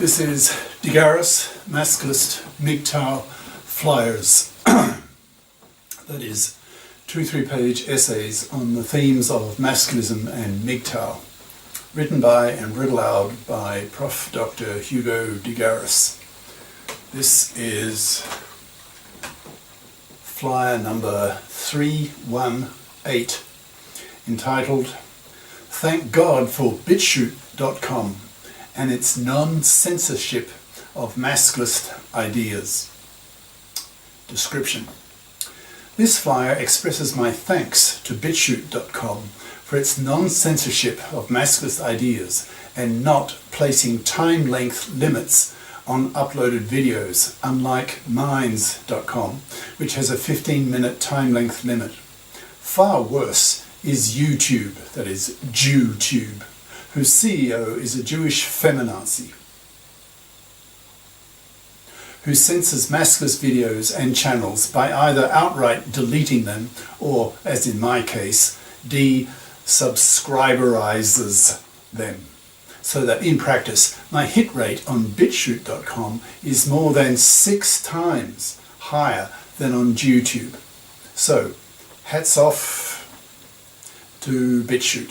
This is Garis, Masculist, MGTOW flyers. That is 2 3-page essays on the themes of masculism and MGTOW, written by and read aloud by Prof. Dr. Hugo de Garis. This is flyer number 318, entitled Thank God for BitChute.com and its non-censorship of masculist ideas. Description. This flyer expresses my thanks to BitChute.com for its non-censorship of masculist ideas and not placing time length limits on uploaded videos, unlike Minds.com, which has a 15-minute time length limit. Far worse is YouTube, that is JewTube, whose CEO is a Jewish feminazi, who censors masculist videos and channels by either outright deleting them or, as in my case, de-subscriberizes them, so that in practice my hit rate on BitChute.com is more than 6 times higher than on YouTube. So, hats off to BitChute.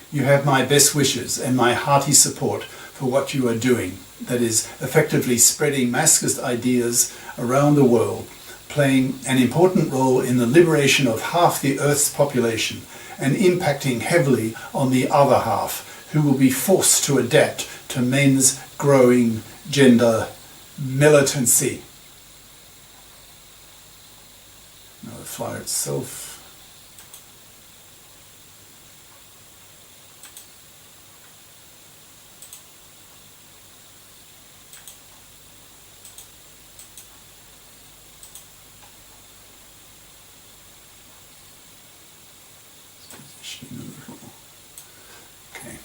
You have my best wishes and my hearty support for what you are doing, that is, effectively spreading masculist ideas around the world, playing an important role in the liberation of half the Earth's population and impacting heavily on the other half, who will be forced to adapt to men's growing gender militancy. Now the flyer itself. Okay.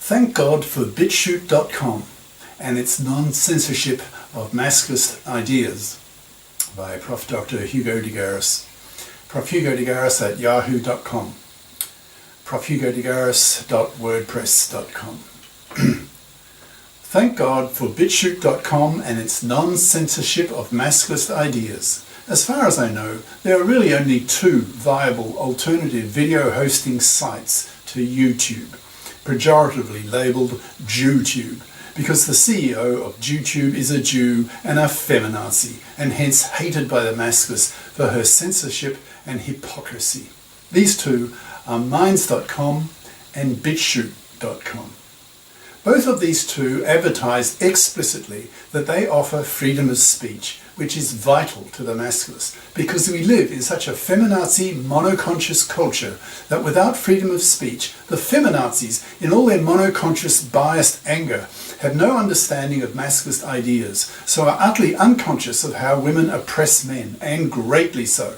Thank God for BitChute.com and its non-censorship of masculist ideas, by Prof. Dr. Hugo de Garis. Prof. Hugo de Garis at yahoo.com. profhugodegaris.wordpress.com. Thank God for BitChute.com and its non-censorship of masculist ideas. As far as I know, there are really only 2 viable alternative video hosting sites to YouTube, pejoratively labelled JewTube, because the CEO of JewTube is a Jew and a feminazi, and hence hated by the masculists for her censorship and hypocrisy. These 2 are Minds.com and BitChute.com. Both of these 2 advertise explicitly that they offer freedom of speech, which is vital to the masculists, because we live in such a feminazi monoconscious culture that without freedom of speech, the feminazis, in all their monoconscious biased anger, have no understanding of masculist ideas, so are utterly unconscious of how women oppress men, and greatly so,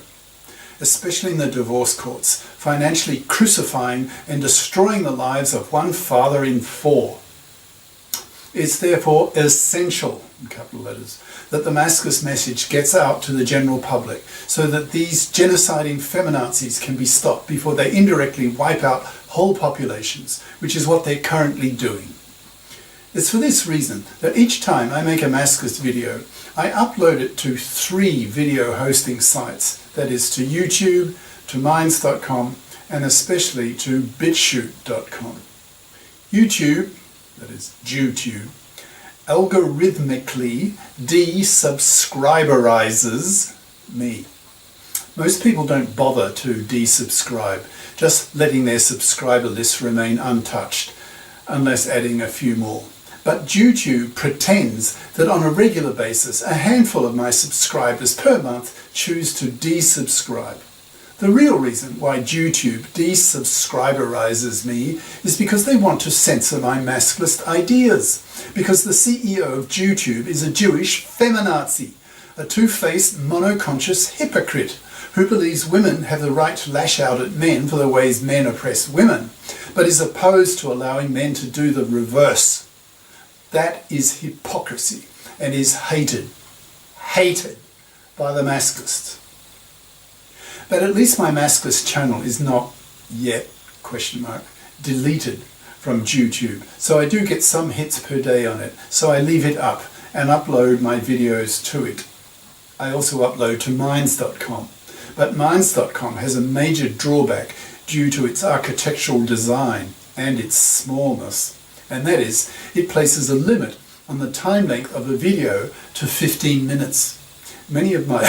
especially in the divorce courts, financially crucifying and destroying the lives of one father in 4. It's therefore essential, in capital letters, that the masculist message gets out to the general public so that these genociding feminazis can be stopped before they indirectly wipe out whole populations, which is what they're currently doing. It's for this reason that each time I make a masculist video, I upload it to 3 video hosting sites, that is to YouTube, to Minds.com, and especially to BitChute.com. YouTube, that is JewTube, algorithmically de-subscriberizes me. Most people don't bother to desubscribe, just letting their subscriber list remain untouched, unless adding a few more. But JewTube pretends that on a regular basis, a handful of my subscribers per month choose to desubscribe. The real reason why JewTube desubscriberizes me is because they want to censor my masculist ideas. Because the CEO of JewTube is a Jewish feminazi, a two-faced monoconscious hypocrite who believes women have the right to lash out at men for the ways men oppress women, but is opposed to allowing men to do the reverse. That is hypocrisy and is hated by the masculists. But at least my masculist channel is not yet, deleted from YouTube. So I do get some hits per day on it. So I leave it up and upload my videos to it. I also upload to Minds.com. But Minds.com has a major drawback due to its architectural design and its smallness. And that is, it places a limit on the time length of a video to 15 minutes. Many of my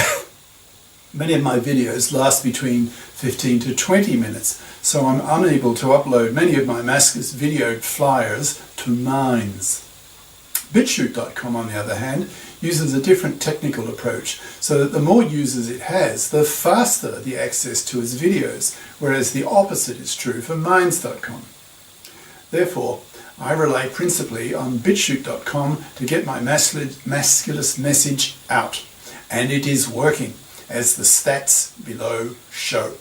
videos last between 15 to 20 minutes, so I'm unable to upload many of my Masculist video flyers to Minds. BitChute.com, on the other hand, uses a different technical approach, so that the more users it has, the faster the access to its videos, whereas the opposite is true for Minds.com. Therefore, I rely principally on BitChute.com to get my Masculist message out, and it is working, as the stats below show.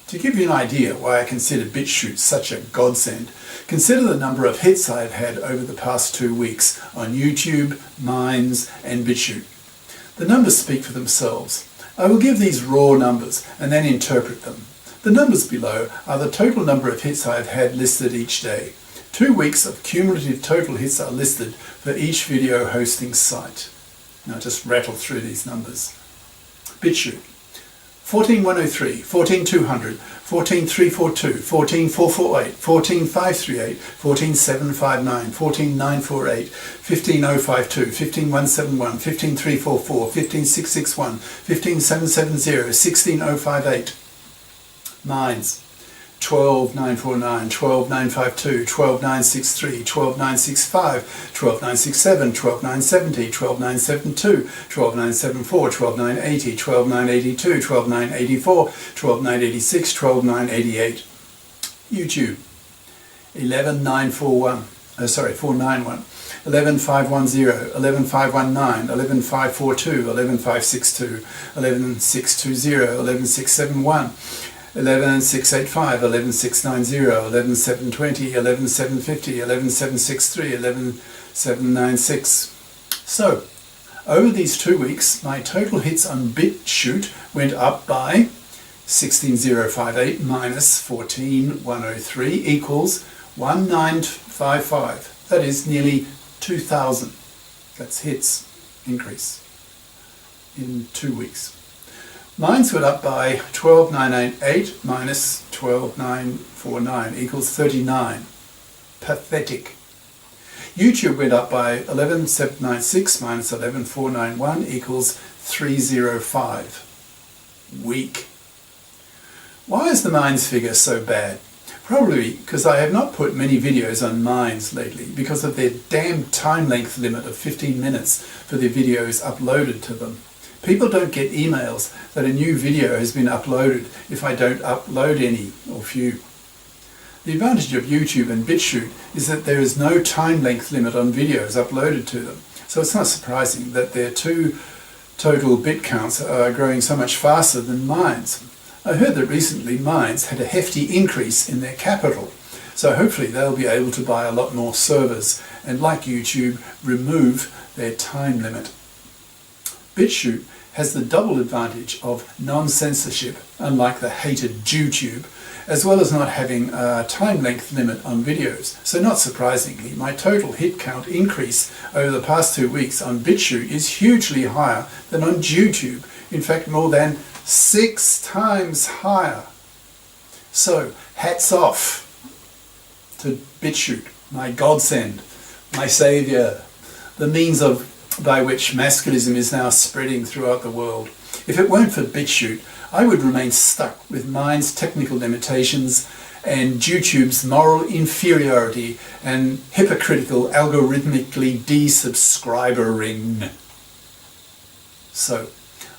To give you an idea why I consider BitChute such a godsend, consider the number of hits I have had over the past 2 weeks on YouTube, Minds and BitChute. The numbers speak for themselves. I will give these raw numbers and then interpret them. The numbers below are the total number of hits I have had listed each day. 2 weeks of cumulative total hits are listed for each video hosting site. Now just rattle through these numbers. BitChute: 14103, 14200, 14342, 14448, 14538, 14759, 14948, 15052, 15171, 15344, 15661, 15770, 16058. Minds: 12949, 12952, 12963, 12965, 12967, 12970, 12972, 12974, 12980, 12982, 12984, 12986, 12988. YouTube: 11941, 491, 11510, 11519, 11542, 11562, 11620, 11671, 11685, 11690, 11720, 11750, 11763, 11796. So, over these 2 weeks, my total hits on BitChute went up by 16058 minus 14103 equals 1955. That is nearly 2,000. That's hits increase in 2 weeks. Minds went up by 12988 minus 12949 equals 39. Pathetic. YouTube went up by 11796 minus 11491 equals 305. Weak. Why is the Minds figure so bad? Probably because I have not put many videos on Minds lately because of their damn time length limit of 15 minutes for the videos uploaded to them. People don't get emails that a new video has been uploaded if I don't upload any or few. The advantage of YouTube and BitChute is that there is no time length limit on videos uploaded to them. So it's not surprising that their two total bit counts are growing so much faster than Minds. I heard that recently Minds had a hefty increase in their capital. So hopefully they'll be able to buy a lot more servers and, like YouTube, remove their time limit. BitChute has the double advantage of non-censorship, unlike the hated YouTube, as well as not having a time length limit on videos. So not surprisingly, my total hit count increase over the past 2 weeks on BitChute is hugely higher than on YouTube. In fact, more than 6 times higher. So hats off to BitChute, my godsend, my saviour, the means by which Masculism is now spreading throughout the world. If it weren't for BitChute, I would remain stuck with Mind's technical limitations and YouTube's moral inferiority and hypocritical algorithmically desubscribering. So,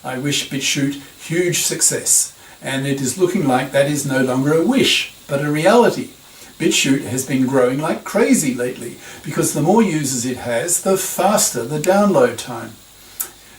I wish BitChute huge success, and it is looking like that is no longer a wish, but a reality. BitChute has been growing like crazy lately because the more users it has, the faster the download time,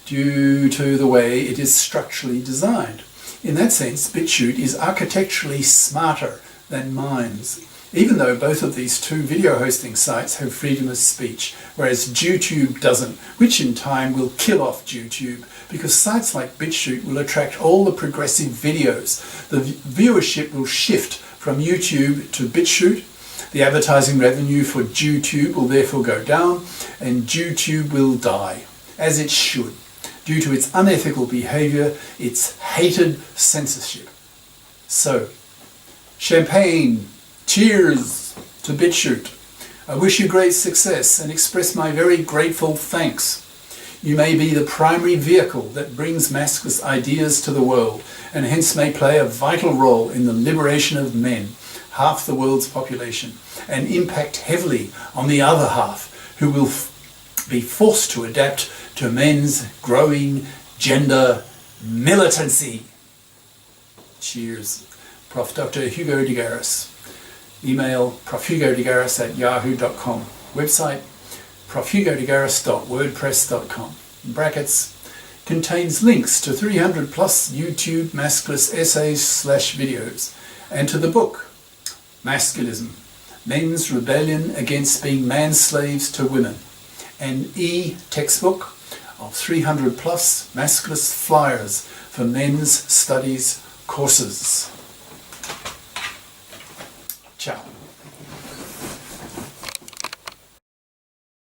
due to the way it is structurally designed. In that sense, BitChute is architecturally smarter than Minds, even though both of these two video hosting sites have freedom of speech, whereas YouTube doesn't, which in time will kill off YouTube, because sites like BitChute will attract all the progressive videos. The viewership will shift from YouTube to BitChute, The advertising revenue for MGTOW will therefore go down, and MGTOW will die, as it should, due to its unethical behaviour, its hated censorship. So, champagne, cheers to BitChute. I wish you great success and express my very grateful thanks. You may be the primary vehicle that brings masculinist ideas to the world, and hence may play a vital role in the liberation of men, half the world's population, and impact heavily on the other half, who will be forced to adapt to men's growing gender militancy. Cheers. Prof. Dr. Hugo de Garis. Email profhugodegaris@yahoo.com. Website profhugodegaris.wordpress.com. In brackets, contains links to 300 plus YouTube masculist essays/videos and to the book Masculism, Men's Rebellion Against Being Manslaves to Women, an e-textbook of 300 plus masculist flyers for men's studies courses. Ciao.